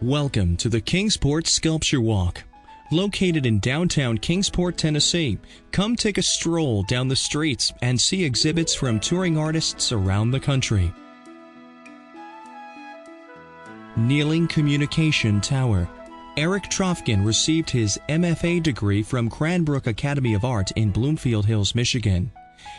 Welcome to the Kingsport Sculpture Walk. Located in downtown Kingsport, Tennessee, come take a stroll down the streets and see exhibits from touring artists around the country. Kneeling Communication Tower. Eric Traffkin received his MFA degree from Cranbrook Academy of Art in Bloomfield Hills, Michigan.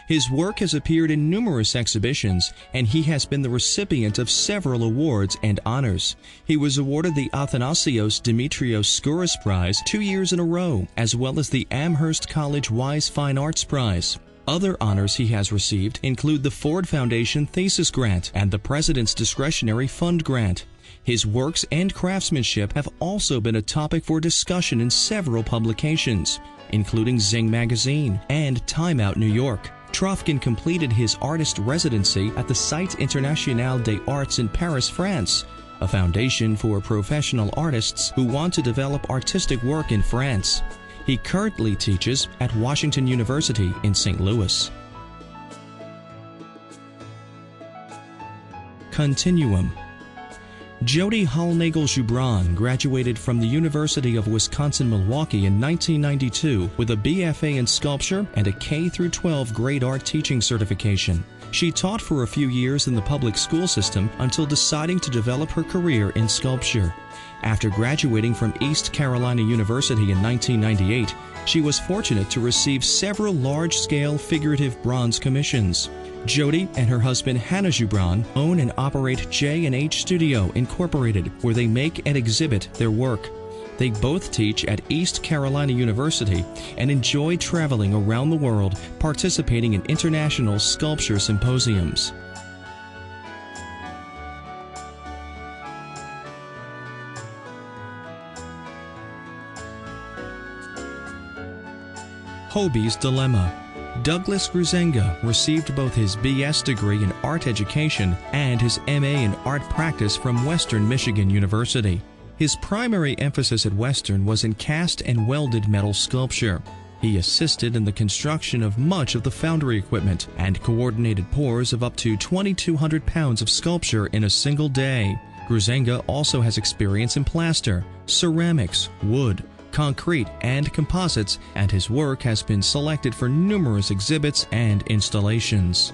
His work has appeared in numerous exhibitions, and he has been the recipient of several awards and honors. He was awarded the Athanasios Dimitrios Skouras Prize 2 years in a row, as well as the Amherst College Wise Fine Arts Prize. Other honors he has received include the Ford Foundation Thesis Grant and the President's Discretionary Fund Grant. His works and craftsmanship have also been a topic for discussion in several publications, including Zing Magazine and Time Out New York. Traffkin completed his artist residency at the Site Internationale des Arts in Paris, France, a foundation for professional artists who want to develop artistic work in France. He currently teaches at Washington University in St. Louis. Continuum. Jody Nagel graduated from the University of Wisconsin-Milwaukee in 1992 with a BFA in sculpture and a K-12 grade art teaching certification. She taught for a few years in the public school system until deciding to develop her career in sculpture. After graduating from East Carolina University in 1998, she was fortunate to receive several large-scale figurative bronze commissions. Jody and her husband Hannah Joubran own and operate J&H Studio Incorporated, where they make and exhibit their work. They both teach at East Carolina University and enjoy traveling around the world, participating in international sculpture symposiums. Hobie's Dilemma. Douglas Engga received both his BS degree in art education and his MA in art practice from Western Michigan University. His primary emphasis at Western was in cast and welded metal sculpture. He assisted in the construction of much of the foundry equipment and coordinated pours of up to 2,200 pounds of sculpture in a single day. Engga also has experience in plaster, ceramics, wood, concrete, and composites, and his work has been selected for numerous exhibits and installations.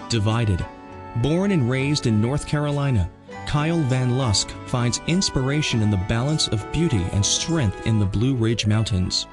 Divided. Born and raised in North Carolina, Kyle Van Lusk finds inspiration in the balance of beauty and strength in the Blue Ridge Mountains.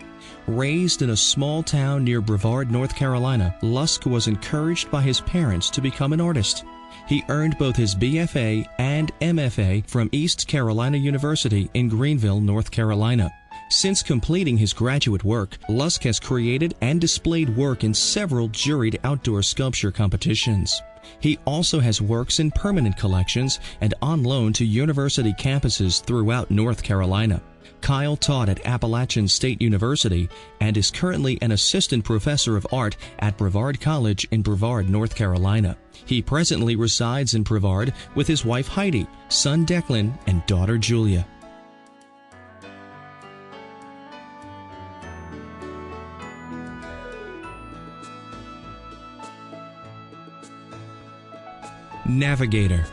Raised in a small town near Brevard, North Carolina, Lusk was encouraged by his parents to become an artist. He earned both his BFA and MFA from East Carolina University in Greenville, North Carolina. Since completing his graduate work, Lusk has created and displayed work in several juried outdoor sculpture competitions. He also has works in permanent collections and on loan to university campuses throughout North Carolina. Kyle taught at Appalachian State University and is currently an assistant professor of art at Brevard College in Brevard, North Carolina. He presently resides in Brevard with his wife Heidi, son Declan, and daughter Julia. Navigator.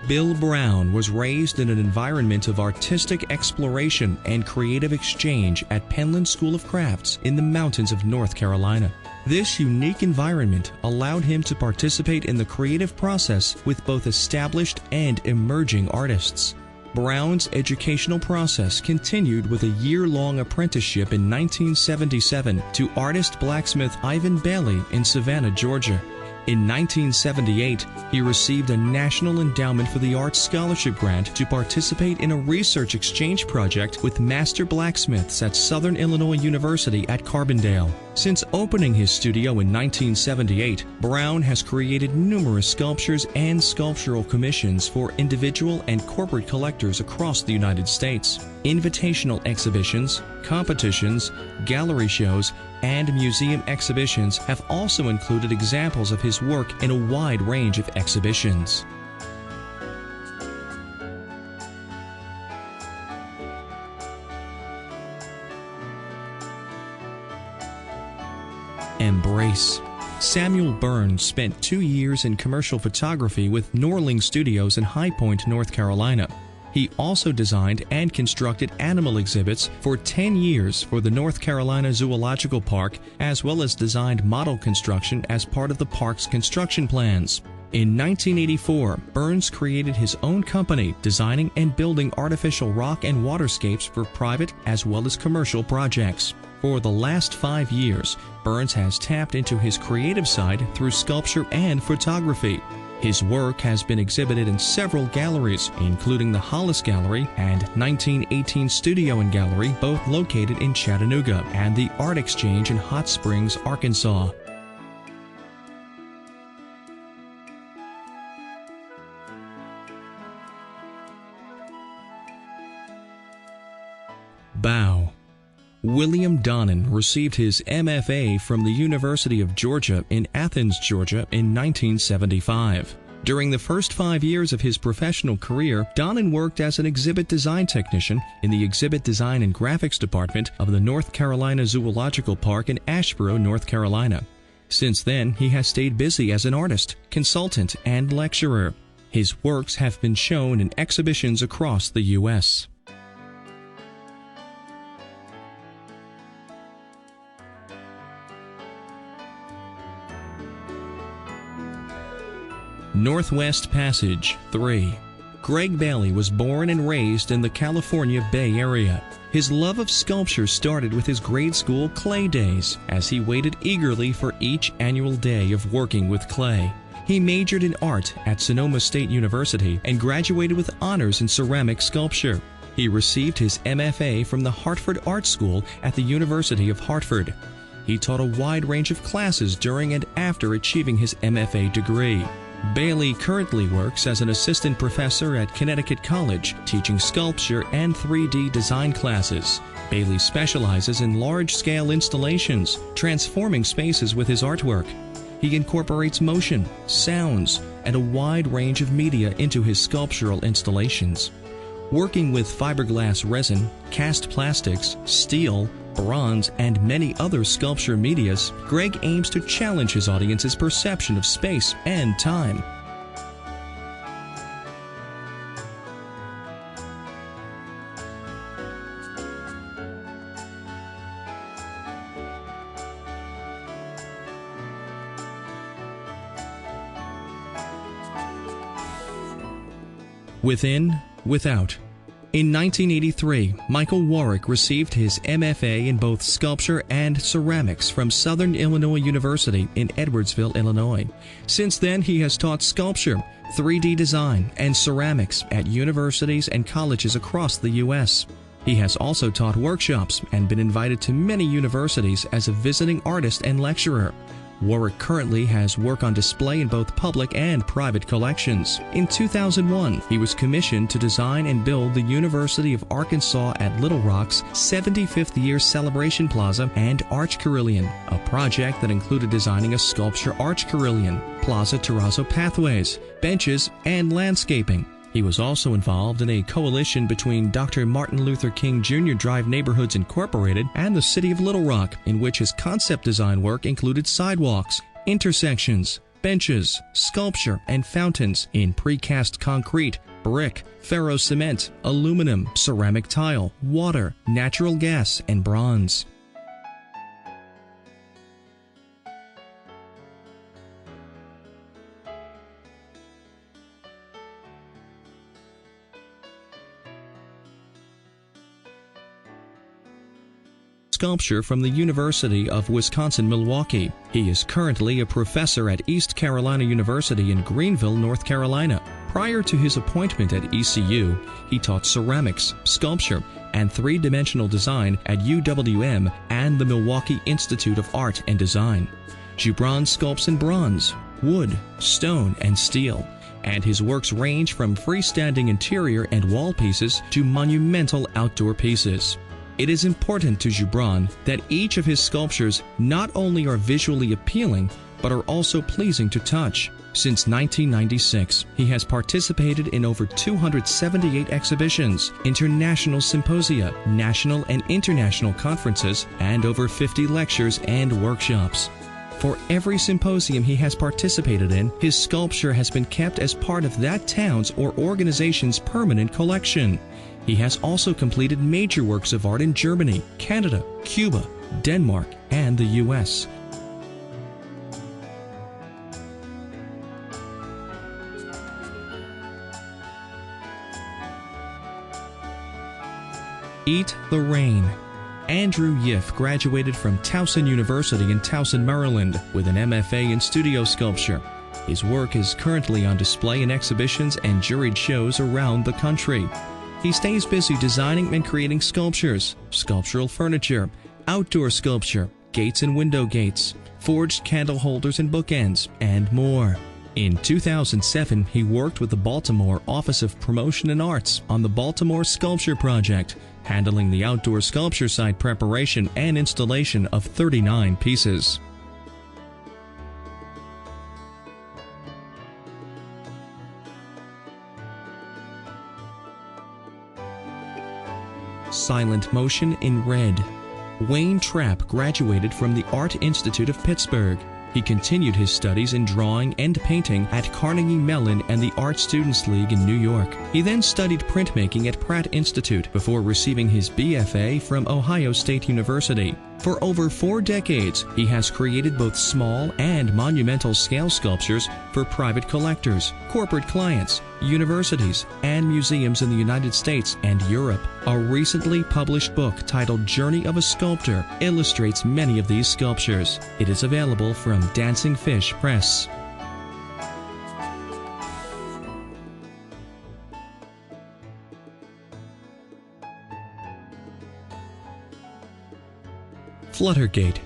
Bill Brown was raised in an environment of artistic exploration and creative exchange at Penland School of Crafts in the mountains of North Carolina. This unique environment allowed him to participate in the creative process with both established and emerging artists. Brown's educational process continued with a year-long apprenticeship in 1977 to artist blacksmith Ivan Bailey in Savannah, Georgia. In 1978, he received a National Endowment for the Arts Scholarship Grant to participate in a research exchange project with master blacksmiths at Southern Illinois University at Carbondale. Since opening his studio in 1978, Brown has created numerous sculptures and sculptural commissions for individual and corporate collectors across the United States. Invitational exhibitions, competitions, gallery shows, and museum exhibitions have also included examples of his work in a wide range of exhibitions. Embrace. Samuel Burns spent 2 years in commercial photography with Norling Studios in High Point, North Carolina. He also designed and constructed animal exhibits for 10 years for the North Carolina Zoological Park, as well as designed model construction as part of the park's construction plans. In 1984, Burns created his own company, designing and building artificial rock and waterscapes for private as well as commercial projects. For the last 5 years, Burns has tapped into his creative side through sculpture and photography. His work has been exhibited in several galleries, including the Hollis Gallery and 1918 Studio and Gallery, both located in Chattanooga, and the Art Exchange in Hot Springs, Arkansas. Bow. William Dunn received his MFA from the University of Georgia in Athens, Georgia in 1975. During the first 5 years of his professional career, Dunn worked as an exhibit design technician in the Exhibit Design and Graphics Department of the North Carolina Zoological Park in Asheboro, North Carolina. Since then, he has stayed busy as an artist, consultant, and lecturer. His works have been shown in exhibitions across the U.S. Northwest Passage 3. Greg Bailey was born and raised in the California Bay Area. His love of sculpture started with his grade school clay days, as he waited eagerly for each annual day of working with clay. He majored in art at Sonoma State University and graduated with honors in ceramic sculpture. He received his MFA from the Hartford Art School at the University of Hartford. He taught a wide range of classes during and after achieving his MFA degree. Bailey currently works as an assistant professor at Connecticut College, teaching sculpture and 3D design classes. Bailey specializes in large-scale installations, transforming spaces with his artwork. He incorporates motion, sounds, and a wide range of media into his sculptural installations. Working with fiberglass resin, cast plastics, steel, bronze, and many other sculpture medias, Greg aims to challenge his audience's perception of space and time. Within, without. In 1983, Michael Warwick received his MFA in both sculpture and ceramics from Southern Illinois University in Edwardsville, Illinois. Since then, he has taught sculpture, 3D design, and ceramics at universities and colleges across the U.S. He has also taught workshops and been invited to many universities as a visiting artist and lecturer. Warwick currently has work on display in both public and private collections. In 2001, he was commissioned to design and build the University of Arkansas at Little Rock's 75th year celebration plaza and arch carillon, a project that included designing a sculpture arch carillon, plaza terrazzo pathways, benches, and landscaping. He was also involved in a coalition between Dr. Martin Luther King Jr. Drive Neighborhoods Incorporated and the City of Little Rock, in which his concept design work included sidewalks, intersections, benches, sculpture, and fountains in precast concrete, brick, ferro cement, aluminum, ceramic tile, water, natural gas, and bronze. Sculpture from the University of Wisconsin-Milwaukee. He is currently a professor at East Carolina University in Greenville, North Carolina. Prior to his appointment at ECU, he taught ceramics, sculpture, and three-dimensional design at UWM and the Milwaukee Institute of Art and Design. Gibran sculpts in bronze, wood, stone, and steel, and his works range from freestanding interior and wall pieces to monumental outdoor pieces. It is important to Gibran that each of his sculptures not only are visually appealing, but are also pleasing to touch. Since 1996, he has participated in over 278 exhibitions, international symposia, national and international conferences, and over 50 lectures and workshops. For every symposium he has participated in, his sculpture has been kept as part of that town's or organization's permanent collection. He has also completed major works of art in Germany, Canada, Cuba, Denmark, and the U.S. Eat the Rain. Andrew Yiff graduated from Towson University in Towson, Maryland, with an MFA in studio sculpture. His work is currently on display in exhibitions and juried shows around the country. He stays busy designing and creating sculptures, sculptural furniture, outdoor sculpture, gates and window gates, forged candle holders and bookends, and more. In 2007, he worked with the Baltimore Office of Promotion and Arts on the Baltimore Sculpture Project, handling the outdoor sculpture site preparation and installation of 39 pieces. Silent Motion in Red. Wayne Trapp graduated from the Art Institute of Pittsburgh. He continued his studies in drawing and painting at Carnegie Mellon and the Art Students League in New York. He then studied printmaking at Pratt Institute before receiving his BFA from Ohio State University. For over 4 decades, he has created both small and monumental scale sculptures for private collectors, corporate clients, universities, and museums in the United States and Europe. A recently published book titled Journey of a Sculptor illustrates many of these sculptures. It is available from Dancing Fish Press. Fluttergate.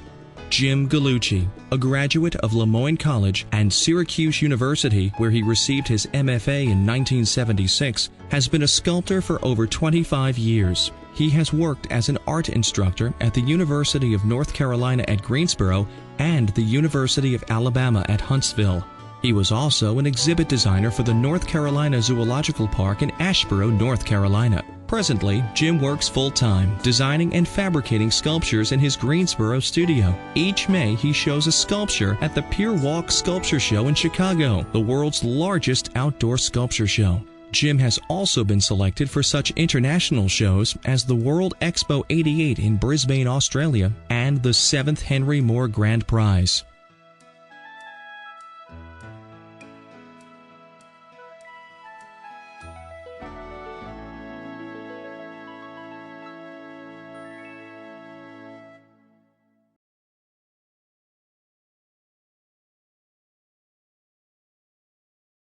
Jim Gallucci, a graduate of Lemoyne College and Syracuse University, where he received his MFA in 1976, has been a sculptor for over 25 years. He has worked as an art instructor at the University of North Carolina at Greensboro and the University of Alabama at Huntsville. He was also an exhibit designer for the North Carolina Zoological Park in Asheboro, North Carolina. Presently, Jim works full-time, designing and fabricating sculptures in his Greensboro studio. Each May, he shows a sculpture at the Pier Walk Sculpture Show in Chicago, the world's largest outdoor sculpture show. Jim has also been selected for such international shows as the World Expo 88 in Brisbane, Australia, and the 7th Henry Moore Grand Prize.